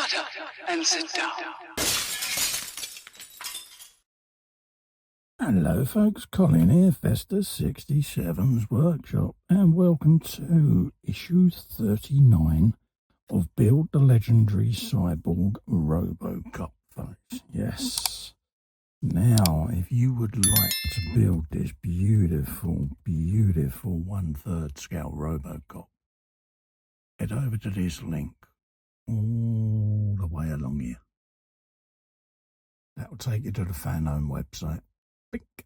Shut up and sit down. Hello folks, Colin here, Festus 67's Workshop, and welcome to issue 39 of Build the Legendary Cyborg ROBOCOP, folks. Yes. Now, if you would like to build this beautiful, beautiful 1/3 scale ROBOCOP, head over to this link all the way along here. That will take you to the Fanhome website. Bink.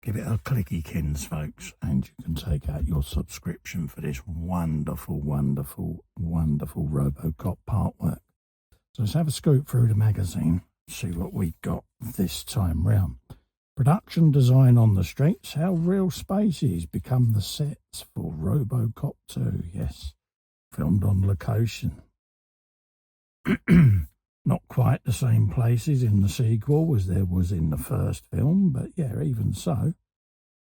Give it a clicky-kins, folks, and you can take out your subscription for this wonderful, wonderful, wonderful ROBOCOP Partwork. So let's have a scoop through the magazine, see what we've got this time round. Production design on the streets, how real spaces become the sets for ROBOCOP 2. Yes, filmed on location. Not quite the same places in the sequel as there was in the first film, but yeah, even so,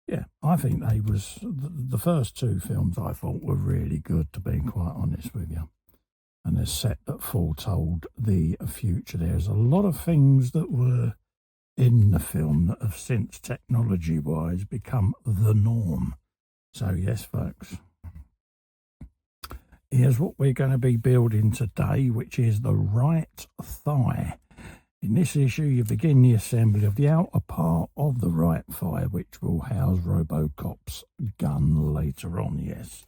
yeah, I think they was the first two films I thought were really good, to be quite honest with you. And they're set that foretold the future. There's a lot of things that were in the film that have since, technology-wise, become the norm. So yes, folks. Here's what we're going to be building today, which is the right thigh. In this issue, you begin the assembly of the outer part of the right thigh, which will house ROBOCOP's gun later on, yes.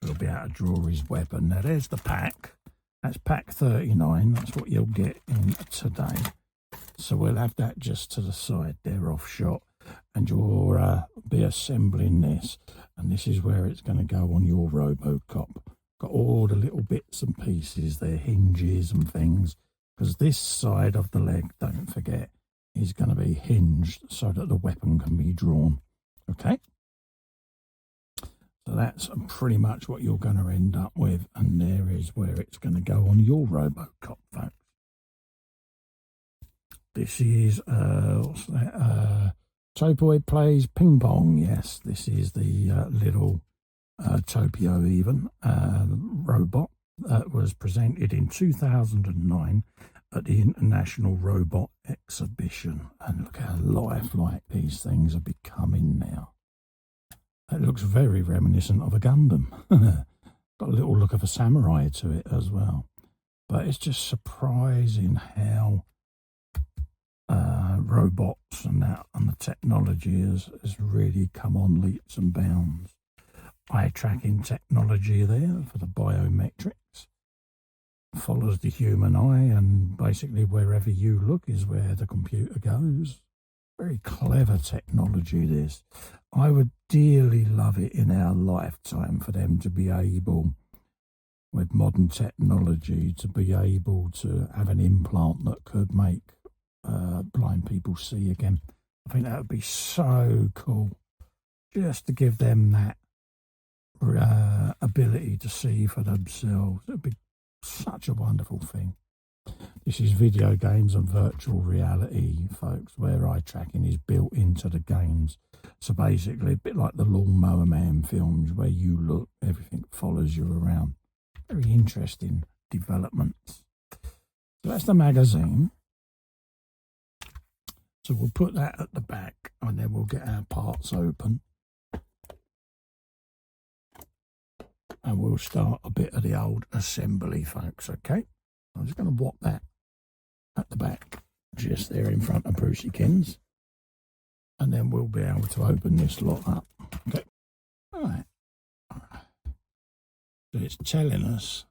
We'll be able to draw his weapon. Now, there's the pack. That's pack 39. That's what you'll get in today. So we'll have that just to the side there, off shot. And you'll be assembling this. And this is where it's going to go on your ROBOCOP. Got all the little bits and pieces there, hinges and things, because this side of the leg, don't forget, is going to be hinged so that the weapon can be drawn. Okay? So that's pretty much what you're going to end up with, and there is where it's going to go on your ROBOCOP, folks. This is, what's that? Topoid Plays Ping Pong. Yes, this is the little Topio even robot that was presented in 2009 at the International Robot Exhibition, and look how lifelike these things are becoming now. It looks very reminiscent of a Gundam. Got a little look of a samurai to it as well, but it's just surprising how robots and that and the technology has really come on leaps and bounds. Eye tracking technology there for the biometrics. Follows the human eye, and basically wherever you look is where the computer goes. Very clever technology, this. I would dearly love it in our lifetime for them to be able, with modern technology, to be able to have an implant that could make blind people see again. I think that would be so cool, just to give them that ability to see for themselves. It would be such a wonderful thing. This is video games and virtual reality, folks, where eye tracking is built into the games. So basically a bit like the Lawnmower Man films, where you look, everything follows you around. Very interesting developments. So that's the magazine. So we'll put that at the back, and then we'll get our parts open. And we'll start a bit of the old assembly, folks, okay? I'm just going to whop that at the back, just there in front of Brucey Kins. And then we'll be able to open this lot up, okay? All right. So it's telling us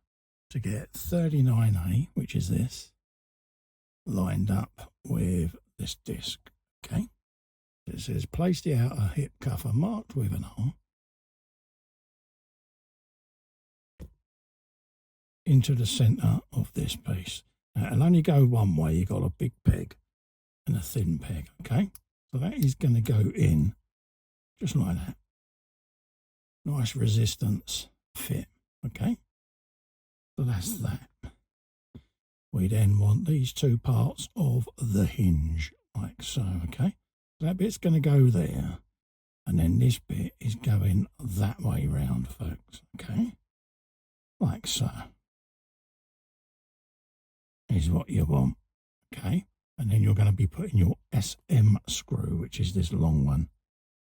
to get 39A, which is this, lined up with this disc, okay? It says place the outer hip cover marked with an arm into the centre of this piece. Now, it'll only go one way. You've got a big peg and a thin peg, okay? So that is going to go in just like that. Nice resistance fit, okay? So that's that. We then want these two parts of the hinge, like so, okay? So that bit's going to go there, and then this bit is going that way round, folks, okay? Like so. is what you want, okay? And then you're going to be putting your SM screw, which is this long one,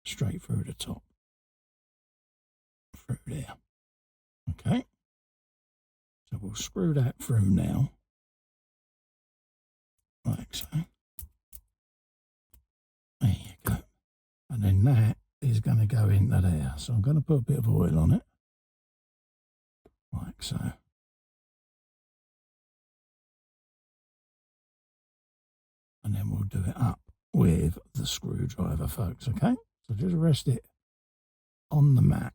straight through the top, through there, okay? So we'll screw that through now, like so. There you go. And then that is going to go into there. So I'm going to put a bit of oil on it, like so. And then we'll do it up with the screwdriver, folks, okay? So just rest it on the mat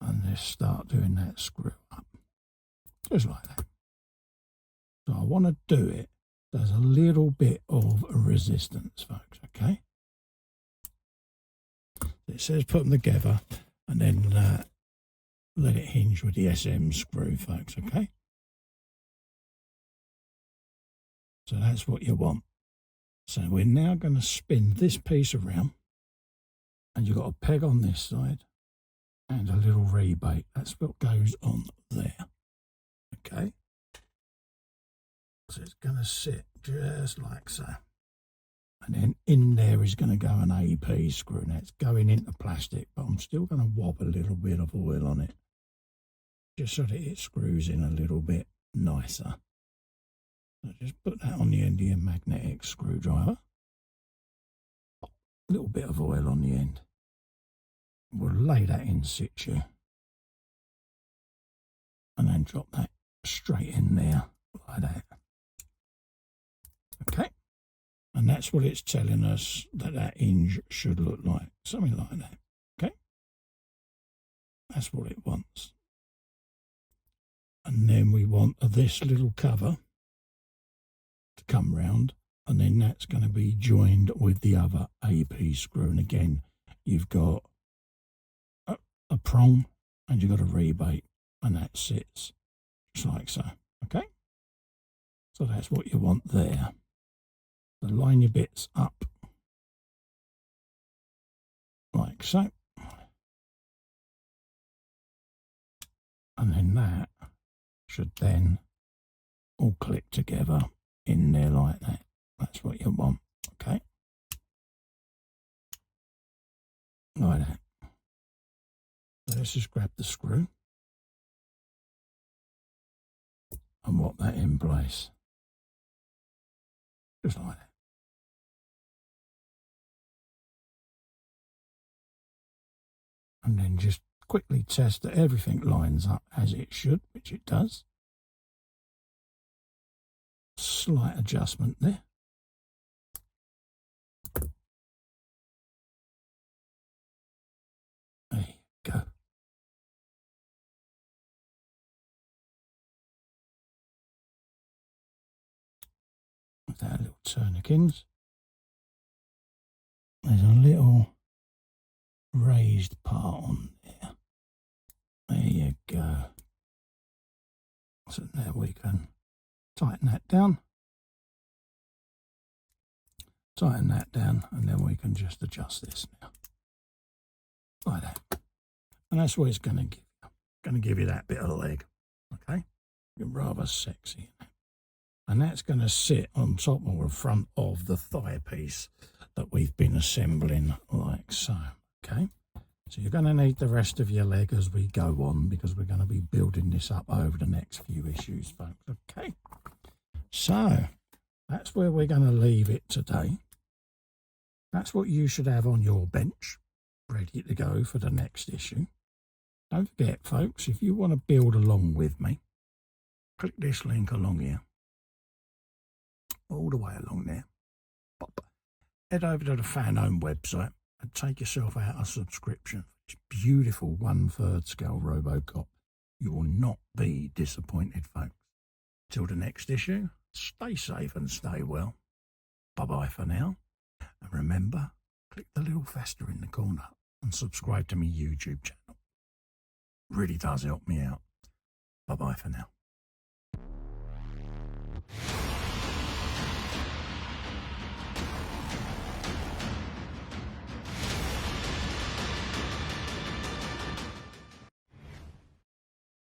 and just start doing that screw up, just like that. So I want to do it. There's a little bit of resistance, folks, okay? It says put them together and then let it hinge with the SM screw, folks, okay? So that's what you want. So we're now going to spin this piece around, and you've got a peg on this side and a little rebate. That's what goes on there, okay? So it's going to sit just like so. And then in there is going to go an AP screw. Now it's going into plastic, but I'm still going to whop a little bit of oil on it, just so that it screws in a little bit nicer. So just put that on the end of your magnetic screwdriver. A little bit of oil on the end. We'll lay that in situ. And then drop that straight in there, like that. Okay. And that's what it's telling us that hinge should look like. Something like that. Okay. That's what it wants. And then we want this little cover to come round, and then that's going to be joined with the other AP screw. And again, you've got a prong and you've got a rebate, and that sits just like so. Okay, so that's what you want there. So line your bits up like so, and then that should then all click together in there like that. That's what you want, okay? Like that. So let's just grab the screw and whop that in place. Just like that. And then just quickly test that everything lines up as it should, which it does. Slight adjustment there. There you go. With that little tourniquets, there's a little raised part on there. There you go. So now we can tighten that down. Tighten that down, and then we can just adjust this now. Like that. And that's what it's going to give you. Going to give you that bit of leg. Okay? Rather sexy. And that's going to sit on top or front of the thigh piece that we've been assembling like so. Okay? So you're going to need the rest of your leg as we go on, because we're going to be building this up over the next few issues, folks. Okay? So that's where we're going to leave it today. That's what you should have on your bench, ready to go for the next issue. Don't forget, folks, if you want to build along with me, click this link along here. All the way along there. Pop. Head over to the Fanhome website and take yourself out a subscription. It's beautiful 1/3 scale RoboCop. You will not be disappointed, folks. Till the next issue, stay safe and stay well. Bye-bye for now. And remember, click the little festa in the corner and subscribe to my YouTube channel. Really does help me out. Bye-bye for now.